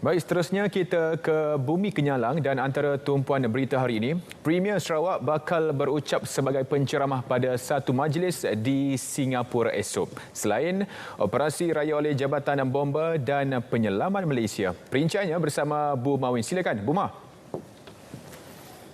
Baik, seterusnya kita ke Bumi Kenyalang dan antara tumpuan berita hari ini, Premier Sarawak bakal berucap sebagai penceramah pada satu majlis di Singapura esok. Selain operasi raya oleh Jabatan Bomba dan Penyelaman Malaysia. Perinciannya bersama Bu Mawin. Silakan, Bu Ma.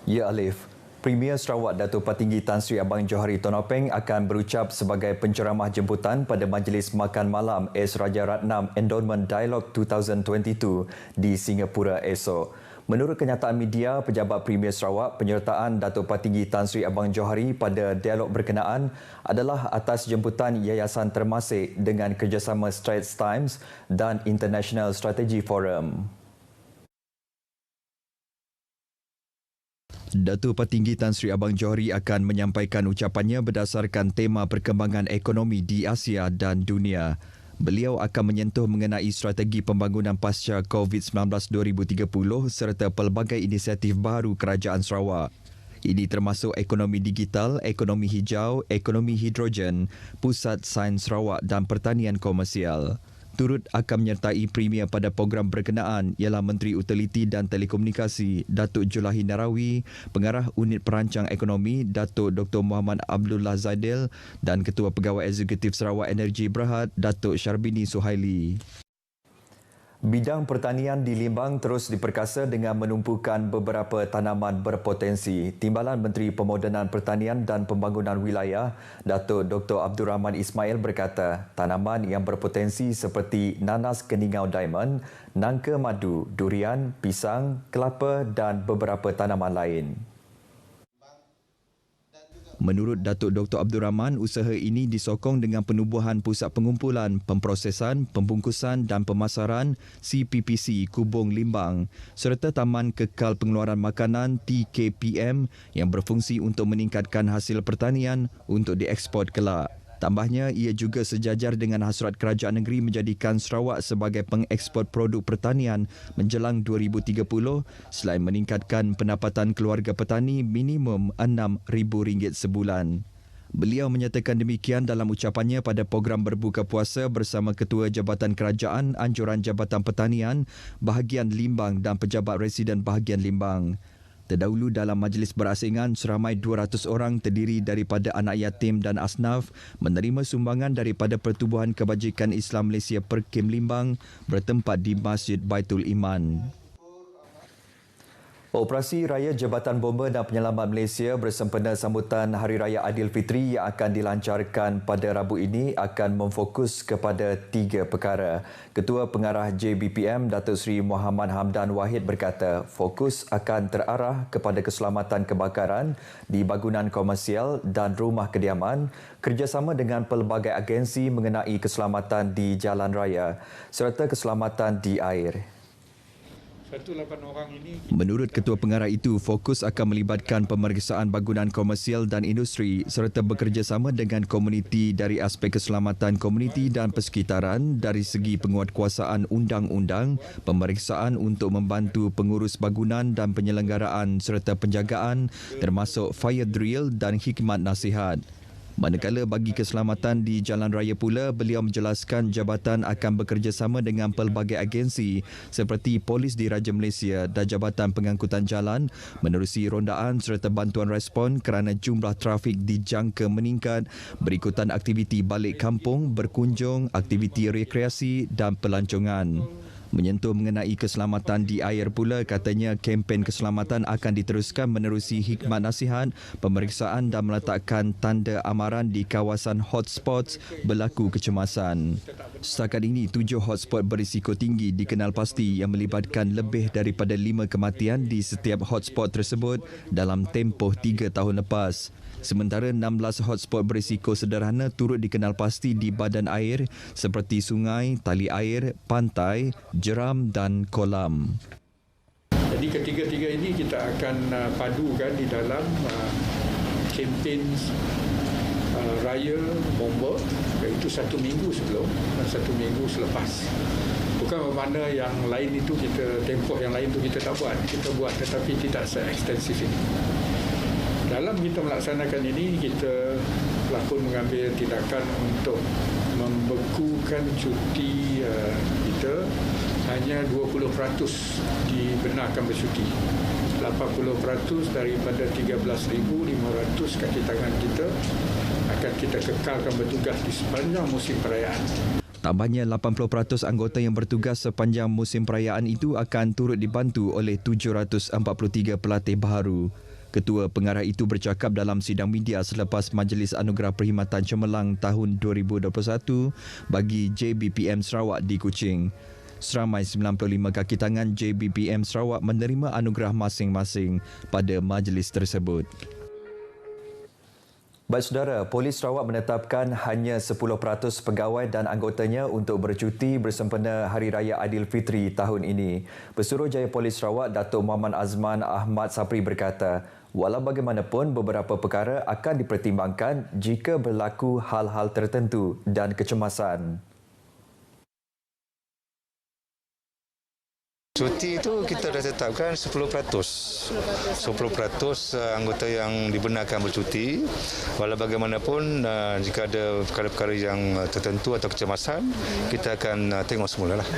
Ya, Alif. Premier Sarawak Datuk Patinggi Tan Sri Abang Johari Tonopeng akan berucap sebagai penceramah jemputan pada Majlis Makan Malam S. Rajaratnam Endowment Dialogue 2022 di Singapura esok. Menurut kenyataan media, pejabat Premier Sarawak, penyertaan Datuk Patinggi Tan Sri Abang Johari pada dialog berkenaan adalah atas jemputan Yayasan Termasik dengan kerjasama Straits Times dan International Strategy Forum. Datuk Patinggi Tan Sri Abang Johari akan menyampaikan ucapannya berdasarkan tema perkembangan ekonomi di Asia dan dunia. Beliau akan menyentuh mengenai strategi pembangunan pasca COVID-19 2030 serta pelbagai inisiatif baru Kerajaan Sarawak. Ini termasuk ekonomi digital, ekonomi hijau, ekonomi hidrogen, pusat sains Sarawak dan pertanian komersial. Turut akan menyertai Premier pada program berkenaan ialah Menteri Utiliti dan Telekomunikasi Datuk Julahi Narawi, Pengarah Unit Perancang Ekonomi Datuk Dr. Muhammad Abdullah Zaidil dan Ketua Pegawai Eksekutif Sarawak Energi Berhad Datuk Syarbini Suhaili. Bidang pertanian di Limbang terus diperkasa dengan menumpukan beberapa tanaman berpotensi. Timbalan Menteri Pemodenan Pertanian dan Pembangunan Wilayah, Datuk Dr. Abdul Rahman Ismail berkata, tanaman yang berpotensi seperti nanas keningau diamond, nangka madu, durian, pisang, kelapa dan beberapa tanaman lain. Menurut Datuk Dr. Abdul Rahman, usaha ini disokong dengan penubuhan Pusat Pengumpulan, Pemprosesan, Pembungkusan dan Pemasaran CPPC Kubung Limbang serta Taman Kekal Pengeluaran Makanan TKPM yang berfungsi untuk meningkatkan hasil pertanian untuk dieksport kelak. Tambahnya, ia juga sejajar dengan hasrat kerajaan negeri menjadikan Sarawak sebagai pengeksport produk pertanian menjelang 2030 selain meningkatkan pendapatan keluarga petani minimum RM6,000 sebulan. Beliau menyatakan demikian dalam ucapannya pada program berbuka puasa bersama Ketua Jabatan Kerajaan Anjuran Jabatan Pertanian Bahagian Limbang dan pejabat residen Bahagian Limbang. Terdahulu dalam majlis berasingan, seramai 200 orang terdiri daripada anak yatim dan asnaf menerima sumbangan daripada Pertubuhan Kebajikan Islam Malaysia Perkim Limbang bertempat di Masjid Baitul Iman. Operasi Raya Jabatan Bomba dan Penyelamat Malaysia bersempena sambutan Hari Raya Aidilfitri yang akan dilancarkan pada Rabu ini akan memfokus kepada 3 perkara. Ketua Pengarah JBPM Datuk Seri Muhammad Hamdan Wahid berkata, fokus akan terarah kepada keselamatan kebakaran di bangunan komersial dan rumah kediaman, kerjasama dengan pelbagai agensi mengenai keselamatan di jalan raya serta keselamatan di air. Menurut Ketua Pengarah itu, fokus akan melibatkan pemeriksaan bangunan komersial dan industri serta bekerjasama dengan komuniti dari aspek keselamatan komuniti dan persekitaran dari segi penguatkuasaan undang-undang, pemeriksaan untuk membantu pengurus bangunan dan penyelenggaraan serta penjagaan termasuk fire drill dan khidmat nasihat. Manakala bagi keselamatan di jalan raya pula, beliau menjelaskan jabatan akan bekerjasama dengan pelbagai agensi seperti Polis Diraja Malaysia dan Jabatan Pengangkutan Jalan menerusi rondaan serta bantuan respon kerana jumlah trafik dijangka meningkat berikutan aktiviti balik kampung, berkunjung, aktiviti rekreasi dan pelancongan. Menyentuh mengenai keselamatan di air pula, katanya kempen keselamatan akan diteruskan menerusi khidmat nasihat, pemeriksaan dan meletakkan tanda amaran di kawasan hotspots berlaku kecemasan. Setakat ini, 7 hotspot berisiko tinggi dikenal pasti yang melibatkan lebih daripada 5 kematian di setiap hotspot tersebut dalam tempoh 3 tahun lepas. Sementara 16 hotspot berisiko sederhana turut dikenal pasti di badan air seperti sungai, tali air, pantai, jeram dan kolam. Jadi ketiga-tiga ini kita akan padukan di dalam kempen Raya Bomba, iaitu 1 minggu sebelum dan 1 minggu selepas. Bukan bermakna yang lain itu tempoh yang lain itu kita tak buat. Kita buat tetapi tidak se-ekstensif ini. Dalam kita melaksanakan ini, kita pun mengambil tindakan untuk membekukan cuti kita hanya 20% dibenarkan bercuti. 80% daripada 13,500 kaki tangan kita akan kita kekalkan bertugas di sepanjang musim perayaan. Tambahnya 80% anggota yang bertugas sepanjang musim perayaan itu akan turut dibantu oleh 743 pelatih baharu. Ketua pengarah itu bercakap dalam sidang media selepas Majlis Anugerah Perkhidmatan Cemerlang tahun 2021 bagi JBPM Sarawak di Kuching. Seramai 95 kaki tangan JBPM Sarawak menerima anugerah masing-masing pada majlis tersebut. Baik saudara, Polis Sarawak menetapkan hanya 10% pegawai dan anggotanya untuk bercuti bersempena Hari Raya Aidilfitri tahun ini. Pesuruhjaya Polis Sarawak, Datuk Muhammad Azman Ahmad Sapri berkata, walau bagaimanapun beberapa perkara akan dipertimbangkan jika berlaku hal-hal tertentu dan kecemasan. Cuti itu kita dah tetapkan 10%. 10% anggota yang dibenarkan bercuti. Walau bagaimanapun, jika ada perkara-perkara yang tertentu atau kecemasan, kita akan tengok semula lah.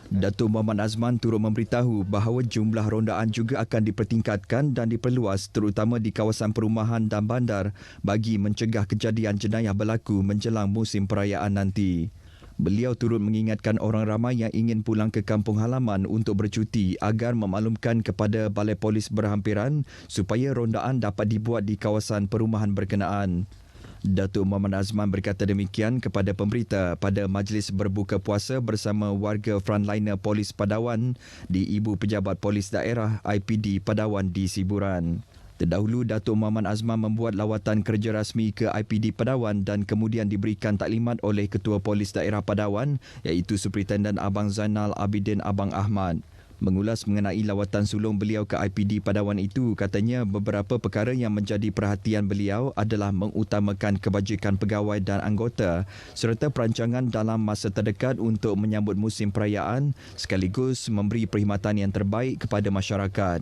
Datuk Muhammad Azman turut memberitahu bahawa jumlah rondaan juga akan dipertingkatkan dan diperluas terutama di kawasan perumahan dan bandar bagi mencegah kejadian jenayah berlaku menjelang musim perayaan nanti. Beliau turut mengingatkan orang ramai yang ingin pulang ke kampung halaman untuk bercuti agar memaklumkan kepada Balai Polis berhampiran supaya rondaan dapat dibuat di kawasan perumahan berkenaan. Datuk Muhammad Azman berkata demikian kepada pemberita pada majlis berbuka puasa bersama warga frontliner Polis Padawan di Ibu Pejabat Polis Daerah IPD Padawan di Siburan. Terdahulu, Datuk Muhammad Azman membuat lawatan kerja rasmi ke IPD Padawan dan kemudian diberikan taklimat oleh Ketua Polis Daerah Padawan iaitu Superintendent Abang Zainal Abidin Abang Ahmad. Mengulas mengenai lawatan sulung beliau ke IPD Padawan itu, katanya beberapa perkara yang menjadi perhatian beliau adalah mengutamakan kebajikan pegawai dan anggota serta perancangan dalam masa terdekat untuk menyambut musim perayaan sekaligus memberi perkhidmatan yang terbaik kepada masyarakat.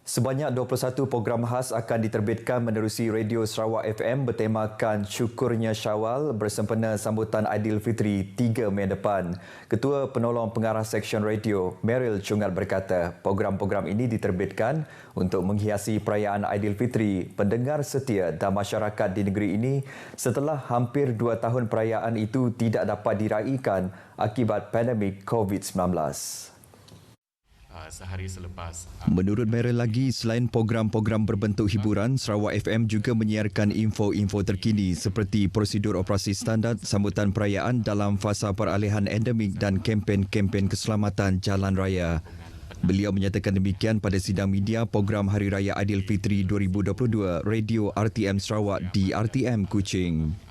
Sebanyak 21 program khas akan diterbitkan menerusi Radio Sarawak FM bertemakan Syukurnya Syawal bersempena sambutan Aidilfitri 3 Mei depan. Ketua Penolong Pengarah Seksyen Radio, Meryl Chungat berkata, program-program ini diterbitkan untuk menghiasi perayaan Aidilfitri pendengar setia dan masyarakat di negeri ini setelah hampir 2 tahun perayaan itu tidak dapat diraikan akibat pandemik COVID-19. Sehari selepas. Menurut Meryl lagi, selain program-program berbentuk hiburan, Sarawak FM juga menyiarkan info-info terkini seperti prosedur operasi standard, sambutan perayaan dalam fasa peralihan endemik dan kempen-kempen keselamatan jalan raya. Beliau menyatakan demikian pada sidang media program Hari Raya Aidilfitri 2022 Radio RTM Sarawak di RTM Kuching.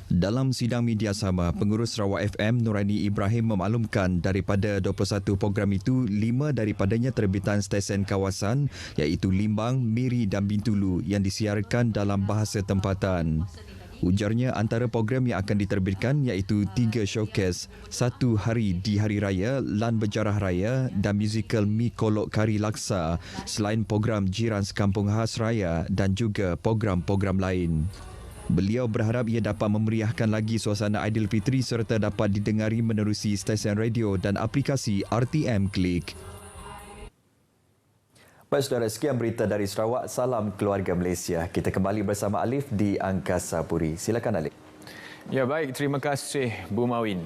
Dalam sidang media sama, pengurus Sarawak FM Nuraini Ibrahim memaklumkan daripada 21 program itu, 5 daripadanya terbitan stesen kawasan iaitu Limbang, Miri dan Bintulu yang disiarkan dalam bahasa tempatan. Ujarnya antara program yang akan diterbitkan iaitu 3 showcase, 1 hari di Hari Raya, Lan Berjarah Raya dan musikal Mi Kolok Kari Laksa selain program Jiran Sekampung Khas Raya dan juga program-program lain. Beliau berharap ia dapat memeriahkan lagi suasana Aidilfitri serta dapat didengari menerusi stesen radio dan aplikasi RTM Klik. Baik saudara, sekian berita dari Sarawak. Salam keluarga Malaysia. Kita kembali bersama Alif di Angkasa Puri. Silakan Alif. Ya baik, terima kasih Bu Mawin.